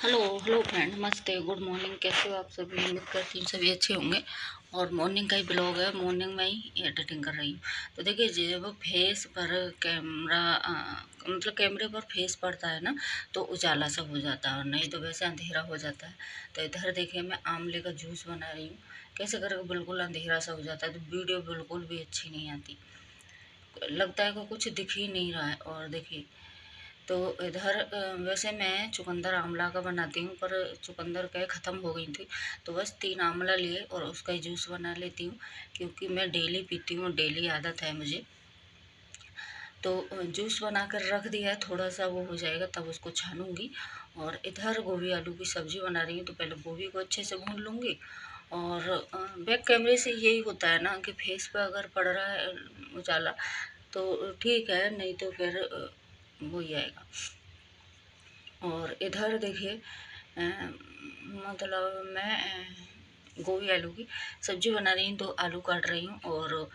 Hello hello friend, नमस्ते, good morning. कैसे हो आप सभी? उम्मीद करती हूँ सभी अच्छे होंगे। और मॉर्निंग का ही ब्लॉग है, मॉर्निंग में ही एडिटिंग कर रही हूँ। तो देखिए, जब फेस पर कैमरा मतलब कैमरे पर फेस पड़ता है ना, तो उजाला सा हो जाता है, और नहीं तो वैसे अंधेरा हो जाता है। तो इधर देखिए, मैं आंवले का जूस बना रही हूँ। कैसे करके बिल्कुल अंधेरा सा हो जाता है, तो वीडियो बिल्कुल भी अच्छी नहीं आती, लगता है कि कुछ दिख ही नहीं रहा है। और देखिए, तो इधर वैसे मैं चुकंदर आंवला का बनाती हूँ, पर चुकंदर क्या ख़त्म हो गई थी, तो बस 3 आंवला लिए और उसका ही जूस बना लेती हूँ, क्योंकि मैं डेली पीती हूँ, डेली आदत है मुझे। तो जूस बना कर रख दिया है, थोड़ा सा वो हो जाएगा तब उसको छानूंगी। और इधर गोभी आलू की सब्ज़ी बना रही हूँ, तो पहले गोभी को अच्छे से भून लूँगी। और बैक कैमरे से यही होता है ना कि फेस पे अगर पड़ रहा है उजाला तो ठीक है, नहीं तो फिर वो ही आएगा। और इधर देखिए, मतलब मैं गोभी आलू की सब्जी बना रही हूँ, तो आलू काट रही हूँ। और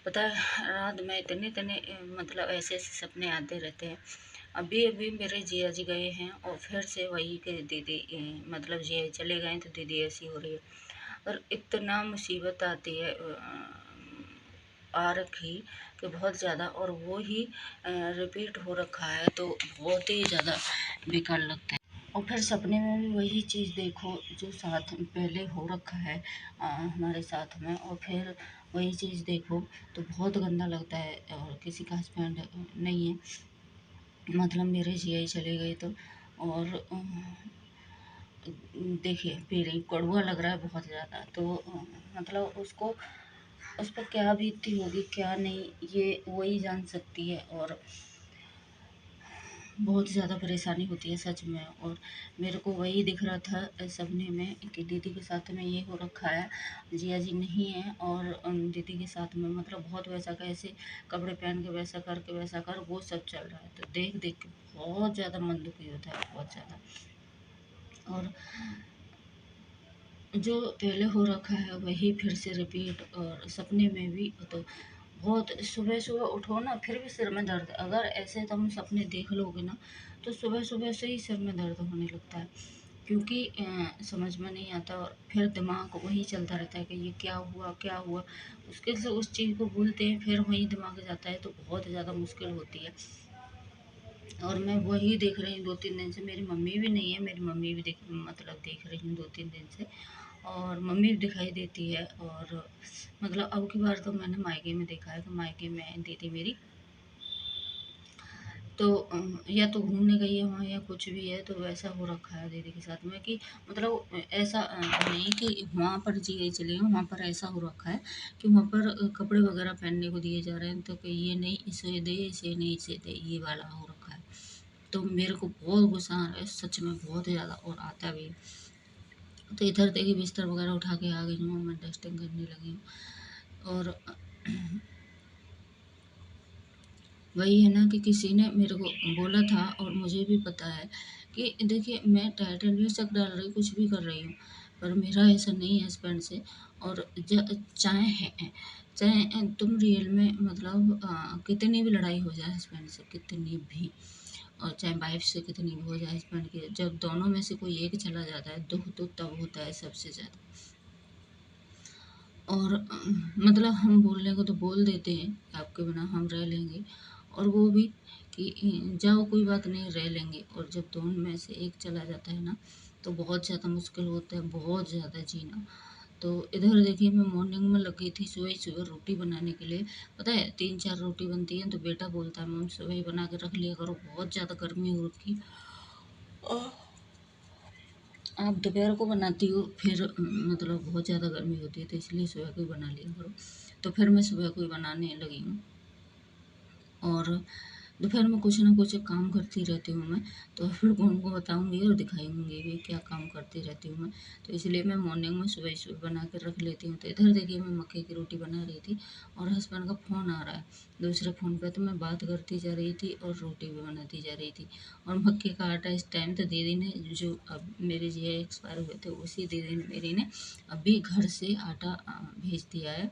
पता है, रात में इतने इतने मतलब ऐसे ऐसे सपने आते रहते हैं। अभी अभी मेरे जिया जी गए हैं, और फिर से वही के दीदी मतलब जिया जी चले गए, तो दीदी ऐसी हो रही है। और इतना मुसीबत आती है आ रखी कि बहुत ज़्यादा, और वो ही रिपीट हो रखा है, तो बहुत ही ज़्यादा बेकार लगता है। और फिर सपने में भी वही चीज़ देखो जो साथ पहले हो रखा है हमारे साथ में, और फिर वही चीज़ देखो तो बहुत गंदा लगता है। और किसी का हस्बैंड नहीं है, मतलब मेरे जिया ही चले गए, तो और देखिए पी रही, कड़वा लग रहा है बहुत ज़्यादा। तो मतलब उसको, उस पर क्या बीतती होगी क्या नहीं, ये वही जान सकती है। और बहुत ज़्यादा परेशानी होती है सच में। और मेरे को वही दिख रहा था सपने में कि दीदी के साथ में ये हो रखा है, जिया जी नहीं है, और दीदी के साथ में मतलब बहुत वैसा कैसे कपड़े पहन के वैसा करके वैसा कर वो सब चल रहा है। तो देख देख के बहुत ज़्यादा मन दुखी होता है, बहुत ज़्यादा। और जो पहले हो रखा है वही फिर से रिपीट, और सपने में भी। तो बहुत सुबह सुबह उठो ना फिर भी सिर में दर्द, अगर ऐसे तुम सपने देख लोगे ना, तो सुबह सुबह से ही सिर में दर्द होने लगता है, क्योंकि समझ में नहीं आता। और फिर दिमाग वही चलता रहता है कि ये क्या हुआ क्या हुआ, उसके से उस चीज़ को भूलते हैं, फिर वही दिमाग जाता है, तो बहुत ज़्यादा मुश्किल होती है। और मैं वही देख रही हूँ 2-3 दिन से, मेरी मम्मी भी नहीं है, मेरी मम्मी भी देख रही हूँ 2-3 दिन से। और मम्मी भी दिखाई देती है। और मतलब अब की बार तो मैंने मायके में देखा है कि मायके में दीदी मेरी तो या तो घूमने गई है वहाँ, या कुछ भी है, तो वैसा हो रखा है दीदी के साथ में कि मतलब ऐसा नहीं कि वहाँ पर जी चले गए, वहाँ पर ऐसा हो रखा है कि वहाँ पर कपड़े वगैरह पहनने को दिए जा रहे हैं, तो कि ये नहीं इसे दे, इसे नहीं इसे दे, ये वाला हो रखा है। तो मेरे को बहुत गुस्सा आ रहा है सच में, बहुत ज़्यादा, और आता भी है। तो इधर देखिए बिस्तर वगैरह उठा के आ गई हूँ, मैं डस्टिंग करने लगी हूँ। और वही है ना कि किसी ने मेरे को बोला था, और मुझे भी पता है कि देखिए मैं टाइटल भी शक डाल रही, कुछ भी कर रही हूँ, पर मेरा ऐसा नहीं है हस्बैंड से। और चाहे चाहे तुम रियल में मतलब कितनी भी लड़ाई हो जाए हस्बैंड से, कितनी भी, और चाहे वाइफ से कितनी भी हो जाए हस्बैंड की, जब दोनों में से कोई एक चला जाता है दुख तो तब होता है सबसे ज़्यादा। और मतलब हम बोलने को तो बोल देते हैं कि आपके बिना हम रह लेंगे, और वो भी कि जाओ कोई बात नहीं रह लेंगे, और जब दोनों में से एक चला जाता है ना, तो बहुत ज़्यादा मुश्किल होता है, बहुत ज़्यादा जीना। तो इधर देखिए, मैं मॉर्निंग में लग गई थी सुबह ही सुबह रोटी बनाने के लिए। पता है 3-4 रोटी बनती हैं, तो बेटा बोलता है मम्मी सुबह ही बना के रख लिया करो, बहुत ज़्यादा गर्मी हो रखी। आप दोपहर को बनाती हो, फिर मतलब बहुत ज़्यादा गर्मी होती है, तो इसलिए सुबह को ही बना लिया करो। तो फिर मैं सुबह को ही बनाने लगी हूँ। और दोपहर में कुछ ना कुछ काम करती रहती हूँ मैं, तो फिर उनको बताऊँगी और दिखाऊँगी भी क्या काम करती रहती हूँ मैं। तो इसलिए मैं मॉर्निंग में सुबह सुबह बना के रख लेती हूँ। तो इधर देखिए, मैं मक्के की रोटी बना रही थी, और हस्बैंड का फ़ोन आ रहा है दूसरे फ़ोन पे, तो मैं बात करती जा रही थी और रोटी भी बनाती जा रही थी। और मक्के का आटा इस टाइम तो दीदी ने, जो अब मेरे जिया एक्सपायर हुए थे, उसी दीदी ने मेरी ने अभी घर से आटा भेज दिया है।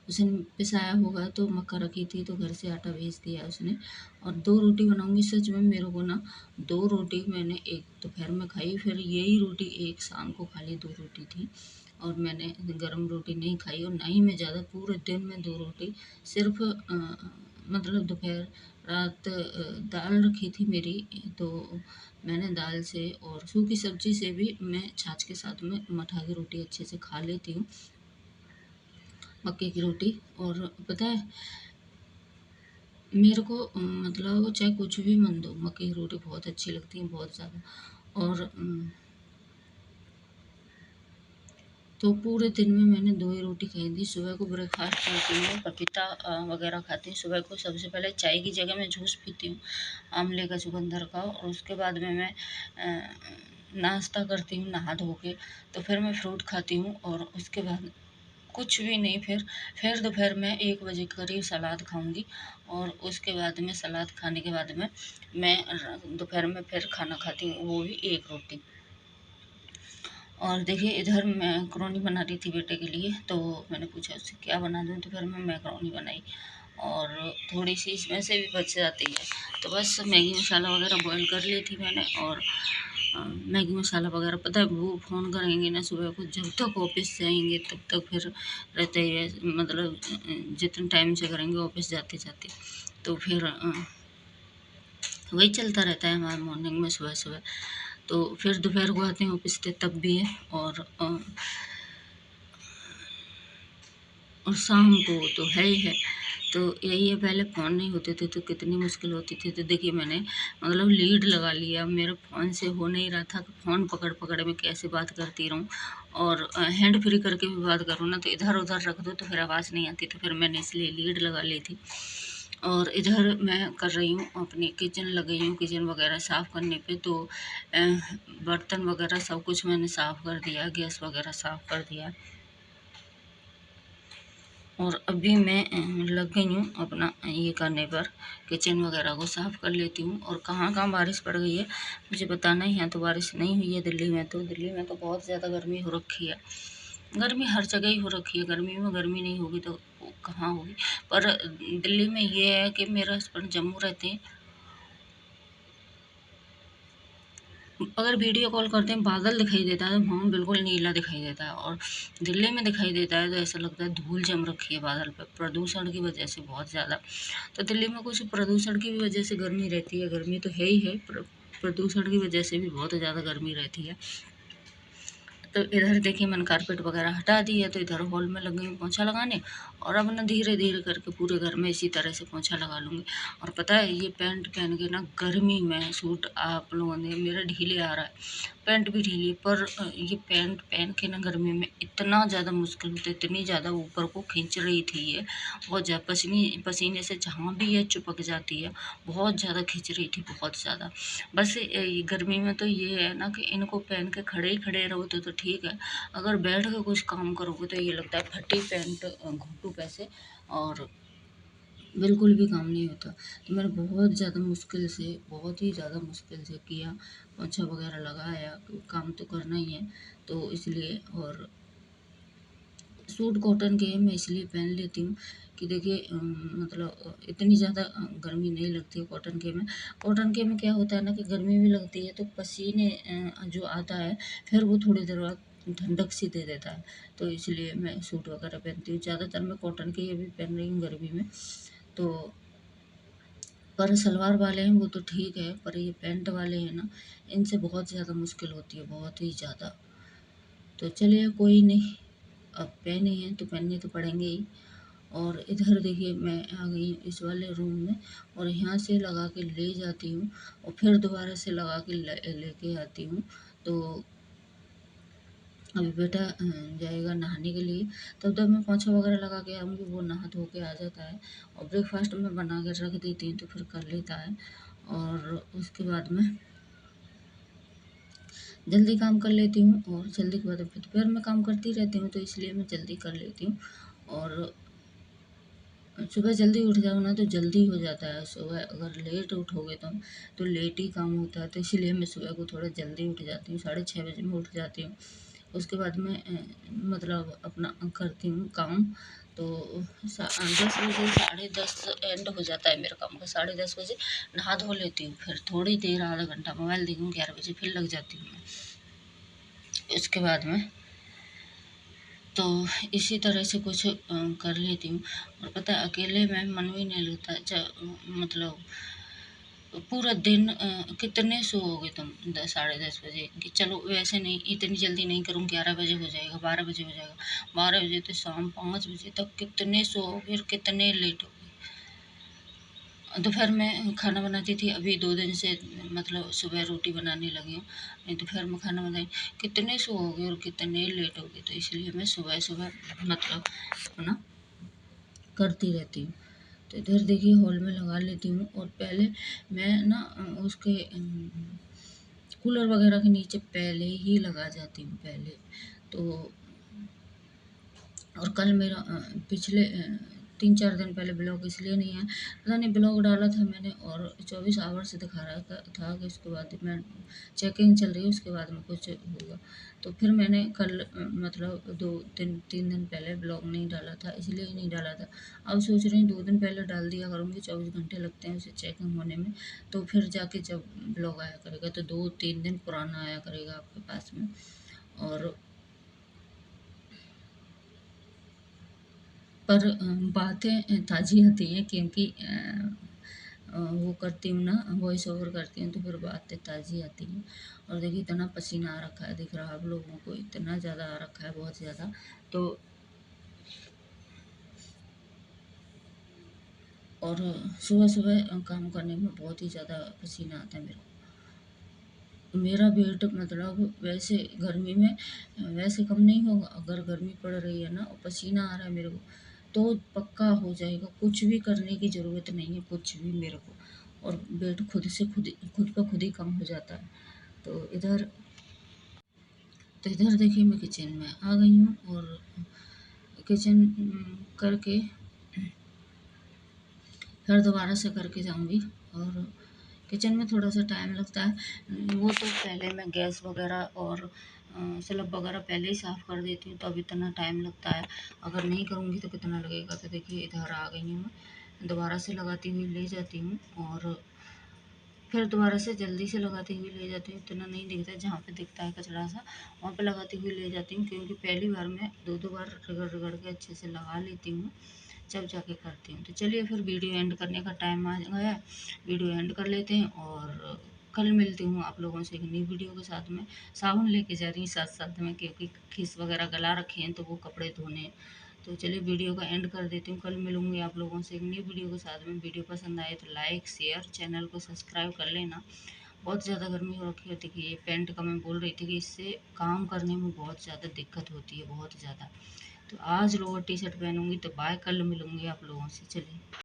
उसने पिसाया होगा, तो मक्का रखी थी तो घर से आटा भेज दिया उसने। और 2 रोटी बनाऊँगी। सच में मेरे को ना 2 रोटी मैंने एक दोपहर में खाई, फिर यही रोटी एक शाम को खा ली, 2 रोटी थी। और मैंने गरम रोटी नहीं खाई, और ना ही मैं ज़्यादा, पूरे दिन में 2 रोटी सिर्फ़ मतलब दोपहर रात दाल रखी थी मेरी, तो मैंने दाल से और सूखी सब्जी से भी मैं छाछ के साथ में मठा की रोटी अच्छे से खा लेती हूँ, मक्के की रोटी। और पता है मेरे को मतलब चाहे कुछ भी मन दो, मक्के की रोटी बहुत अच्छी लगती है, बहुत ज़्यादा। और तो पूरे दिन में मैंने 2 ही रोटी खाई थी। सुबह को ब्रेकफास्ट करती हूँ, पपीता वगैरह खाती हूँ। सुबह को सबसे पहले चाय की जगह मैं जूस पीती हूँ, आंवले का, चुकंदर का। और उसके बाद में मैं नाश्ता करती हूँ नहा धो के। तो फिर मैं फ्रूट खाती हूँ, और उसके बाद कुछ भी नहीं। फिर दोपहर में 1 बजे के करीब सलाद खाऊंगी, और उसके बाद में सलाद खाने के बाद में मैं दोपहर में फिर खाना खाती हूँ, वो भी 1 रोटी। और देखिए इधर मैं मैकरोनी बना रही थी बेटे के लिए, तो मैंने पूछा उससे क्या बना दूँ, तो फिर मैं मैकरोनी बनाई। और थोड़ी सी इसमें से भी बच जाती है, तो बस मैगी मसाला वगैरह बॉईल कर ली थी मैंने। और मैगी मसाला वगैरह, पता है वो फ़ोन करेंगे ना सुबह को, जब तक ऑफिस से आएंगे तब तक फिर रहते ही है, मतलब जितने टाइम से करेंगे ऑफिस जाते जाते, तो फिर वही चलता रहता है हमारे मॉर्निंग में सुबह सुबह। तो फिर दोपहर को आते हैं ऑफिस से, तब भी है। और शाम को तो है ही है। तो यही है, पहले फ़ोन नहीं होते थे तो कितनी मुश्किल होती थी। तो देखिए मैंने मतलब लीड लगा लिया, मेरे फ़ोन से हो नहीं रहा था कि फ़ोन पकड़ पकड़ में कैसे बात करती रहूँ। और हैंड फ्री करके भी बात करूँ ना, तो इधर उधर रख दो तो फिर आवाज़ नहीं आती, तो फिर मैंने इसलिए लीड लगा ली थी। और इधर मैं कर रही हूँ अपनी किचन, लगी हूँ किचन वगैरह साफ़ करने पे। तो बर्तन वगैरह सब कुछ मैंने साफ़ कर दिया, गैस वगैरह साफ़ कर दिया। और अभी मैं लग गई हूँ अपना ये करने पर, किचन वगैरह को साफ़ कर लेती हूँ। और कहाँ कहाँ बारिश पड़ गई है मुझे बताना ही है। तो बारिश नहीं हुई है दिल्ली में, तो दिल्ली में तो बहुत ज़्यादा गर्मी हो रखी है। गर्मी हर जगह ही हो रखी है, गर्मी में गर्मी नहीं होगी तो कहाँ होगी। पर दिल्ली में ये है कि मेरे हस्बैंड जम्मू रहते हैं, अगर वीडियो कॉल करते हैं बादल दिखाई देता है, हाँ बिल्कुल नीला दिखाई देता है। और दिल्ली में दिखाई देता है तो ऐसा लगता है धूल जम रखी है बादल पर, प्रदूषण की वजह से बहुत ज़्यादा। तो दिल्ली में कुछ प्रदूषण की भी वजह से गर्मी रहती है, गर्मी तो है ही है, प्रदूषण की वजह से भी बहुत ज़्यादा गर्मी रहती है। तो इधर देखिए मैंने कारपेट वगैरह हटा दी है, तो इधर हॉल में लग गई हूँ पोंछा लगाने। और अब ना धीरे धीरे करके पूरे घर में इसी तरह से पोंछा लगा लूँगी। और पता है ये पैंट पहन के ना गर्मी में सूट, आप लोगों ने मेरा ढीले आ रहा है, पैंट भी ढीली है, पर ये पैंट पहन के ना गर्मी में इतना ज़्यादा मुश्किल होता है, इतनी ज़्यादा ऊपर को खींच रही थी ये, बहुत ज़्यादा पसीने से जहाँ भी ये चिपक जाती है, बहुत ज़्यादा खींच रही थी, बहुत ज़्यादा। बस ये गर्मी में तो ये है ना कि इनको पहन के खड़े ही खड़े रहो तो ठीक है, अगर बैठ के कुछ काम करोगे तो ये लगता है फटी पैंट घुटू पैसे, और बिल्कुल भी काम नहीं होता। तो मैंने बहुत ज़्यादा मुश्किल से, बहुत ही ज़्यादा मुश्किल से किया, पोंछा वगैरह लगाया, काम तो करना ही है तो इसलिए। और सूट कॉटन के मैं इसलिए पहन लेती हूँ कि देखिए मतलब इतनी ज़्यादा गर्मी नहीं लगती है कॉटन के में। कॉटन के में क्या होता है ना कि गर्मी भी लगती है तो पसीने जो आता है फिर वो थोड़ी देर बाद ठंडक सी दे देता है, तो इसलिए मैं सूट वगैरह पहनती हूँ। ज़्यादातर मैं कॉटन के ये भी पहन रही हूँ गर्मी में। तो पर सलवार वाले हैं वो तो ठीक है, पर ये पैंट वाले हैं ना, इनसे बहुत ज़्यादा मुश्किल होती है, बहुत ही ज़्यादा। तो चलिए कोई नहीं, अब पहने हैं तो पहनने तो पड़ेंगे ही। और इधर देखिए मैं आ गई इस वाले रूम में, और यहाँ से लगा के ले जाती हूँ और फिर दोबारा से लगा के लेके आती हूँ। तो अभी बेटा जाएगा नहाने के लिए, तब तक मैं पोंछा वगैरह लगा के आऊँगी, वो नहा धो के आ जाता है। और ब्रेकफास्ट में बना के रख देती हूँ तो फिर कर लेता है। और उसके बाद में जल्दी काम कर लेती हूँ, और जल्दी के बाद फिर दोपहर में काम करती रहती हूँ, तो इसलिए मैं जल्दी कर लेती हूँ। और सुबह जल्दी उठ जाओ ना तो जल्दी हो जाता है, सुबह अगर लेट उठोगे तो लेट ही काम होता है। तो इसीलिए मैं सुबह को थोड़ा जल्दी उठ जाती हूँ, 6:30 बजे में उठ जाती हूँ। उसके बाद मैं मतलब अपना करती हूँ काम। तो 10 बजे 10:30 एंड हो जाता है मेरे काम का। 10:30 बजे नहा धो लेती हूँ, फिर थोड़ी देर आधा घंटा मोबाइल देखूँ, 11 बजे फिर लग जाती हूँ मैं। इसके बाद में तो इसी तरह से कुछ कर लेती हूँ। और पता है अकेले में मन भी नहीं लगता। मतलब पूरा दिन कितने सोओगे तुम 10 साढ़े 10 बजे कि चलो वैसे नहीं, इतनी जल्दी नहीं करूँ, 11 बजे हो जाएगा, 12 बजे हो जाएगा, 12 बजे तो शाम 5 बजे तक कितने सोओगे और कितने लेट होगे। दोपहर में खाना बनाती थी, अभी 2 दिन से मतलब सुबह रोटी बनाने लगी हूँ, नहीं दोपहर में खाना बनाई। कितने सोओगे और कितने लेट होगे, तो इसलिए मैं सुबह सुबह मतलब अपना करती रहती हूँ। तो इधर देखिए हॉल में लगा लेती हूँ। और पहले मैं ना उसके कूलर वगैरह के नीचे पहले ही लगा जाती हूँ पहले तो। और कल मेरा पिछले 3-4 दिन पहले ब्लॉग इसलिए नहीं है, पता नहीं ब्लॉग डाला था मैंने और 24 आवर से दिखा रहा था कि उसके बाद मैं चेकिंग चल रही है, उसके बाद में कुछ होगा। तो फिर मैंने कल मतलब 2-3 दिन पहले ब्लॉग नहीं डाला था, इसलिए ही नहीं डाला था। अब सोच रही हूँ 2 दिन पहले डाल दिया करूँगी, 24 घंटे लगते हैं उसे चेकिंग होने में, तो फिर जाके जब ब्लॉग आया करेगा तो 2-3 दिन पुराना आया करेगा आपके पास में। और पर बातें ताज़ी आती हैं, क्योंकि वो करती हूँ ना, वॉइस ओवर करती हूँ, तो फिर बातें ताज़ी आती हैं। और देखिए इतना पसीना आ रखा है, दिख रहा है आप लोगों को, इतना ज़्यादा आ रखा है, बहुत ज़्यादा। तो और सुबह सुबह काम करने में बहुत ही ज़्यादा पसीना आता है मेरे को। मेरा वेट मतलब वैसे गर्मी में वैसे कम नहीं होगा, अगर गर्मी पड़ रही है ना और पसीना आ रहा है मेरे को, तो पक्का हो जाएगा। कुछ भी करने की ज़रूरत नहीं है, कुछ भी मेरे को। और वेट खुद ब खुद ही कम हो जाता है। तो इधर देखिए मैं किचन में आ गई हूँ। और किचन करके फिर दोबारा से करके जाऊँगी। और किचन में थोड़ा सा टाइम लगता है, वो तो पहले मैं गैस वगैरह और स्लब वगैरह पहले ही साफ़ कर देती हूँ, तो अब इतना टाइम लगता है। अगर नहीं करूँगी तो कितना लगेगा। तो देखिए इधर आ गई हूँ मैं, दोबारा से लगाती हुई ले जाती हूँ और फिर दोबारा से जल्दी से लगाती हुई ले जाती हूँ। इतना नहीं दिखता, जहाँ पे दिखता है कचरा सा वहाँ पे लगाती हुई ले जाती हूँ, क्योंकि पहली बार मैं 2-2 बार रगड़ रगड़ के अच्छे से लगा लेती हूँ, जब जाके करती हूँ। तो चलिए फिर वीडियो एंड करने का टाइम आ गया है, वीडियो एंड कर लेते हैं। और कल मिलती हूँ आप लोगों से एक नई वीडियो के साथ में। साबुन लेके जा रही हूँ साथ साथ में, क्योंकि खीस वगैरह गला रखे हैं तो वो कपड़े धोने हैं। तो चलिए वीडियो का एंड कर देती हूँ, कल मिलूँगी आप लोगों से एक नई वीडियो के साथ में। वीडियो पसंद आए तो लाइक शेयर, चैनल को सब्सक्राइब कर लेना। बहुत ज़्यादा गर्मी हो रखी होती है, ये पेंट का मैं बोल रही थी कि इससे काम करने में बहुत ज़्यादा दिक्कत होती है, बहुत ज़्यादा। तो आज लोअर टी शर्ट पहनूंगी, तो बाय, कल मिलूंगी आप लोगों से। चलिए।